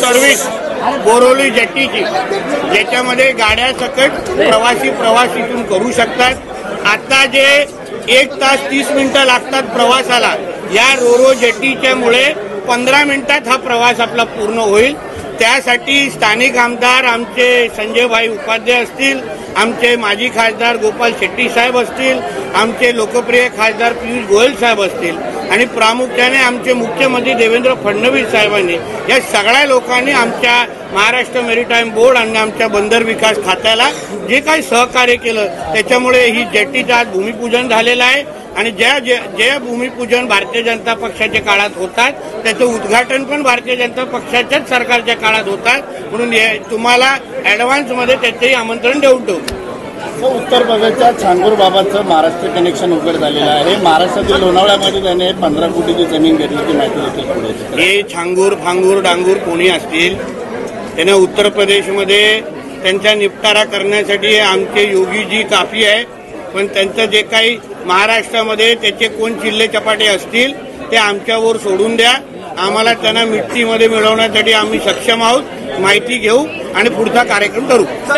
Service Borivali जेट्टीची, ज्याच्यामध्ये गाड्या सकट प्रवास इथून करू शकतात। आता जे 1 तास 30 मिनिटं लागतात प्रवासाला, या रोरो जेट्टीच्या मुळे 15 मिनिटात हा प्रवास आपला पूर्ण होईल। त्यासाठी स्थानिक आमदार आमचे संजयभाई उपाध्याय असतील, आमचे माजी खासदार गोपाल शेट्टी साहेब असतील, आमचे लोकप्रिय खासदार पियुष गोयल साहेब असतील आणि प्रामुख्याने आमचे मुख्यमंत्री देवेंद्र फडणवीस साहेबांनी, या सगळ्या लोकांनी आमच्या महाराष्ट्र मेरीटाईम बोर्ड आणि आमच्या बंदर विकास खात्याला जे काही सहकार्य केलं, त्याच्यामुळे ही जेट्टीचं आज भूमिपूजन झालेलं आहे। आणि जे भूमिपूजन भारतीय जनता पक्षाच्या काळात होतात, त्याचं उद्घाटन पण भारतीय जनता पक्षाच्याच सरकारच्या काळात होतात, म्हणून तुम्हाला ॲडव्हान्समध्ये त्याचंही आमंत्रण देऊन ठेवतो। उत्तर प्रदेशच्या छांगूर बाबाचं महाराष्ट्र कनेक्शन उघड झालेलं आहे। महाराष्ट्रातील लोणावळ्यामध्ये त्याने 15 कोटीची जमीन घेतल्याची माहिती देखील पुढे। हे छांगूर फांगूर डांगूर कोणी असतील, त्यांना उत्तर प्रदेशमध्ये त्यांचा निपटारा करण्यासाठी आमचे योगीजी काफी आहे, पण त्यांचं जे काही महाराष्ट्रामध्ये त्याचे कोण चिल्ले चपाटे असतील ते आमच्यावर सोडून द्या। आम्हाला त्यांना मिट्टीमध्ये मिळवण्यासाठी आम्ही सक्षम आहोत। माहिती घेऊ आणि पुढचा कार्यक्रम करू।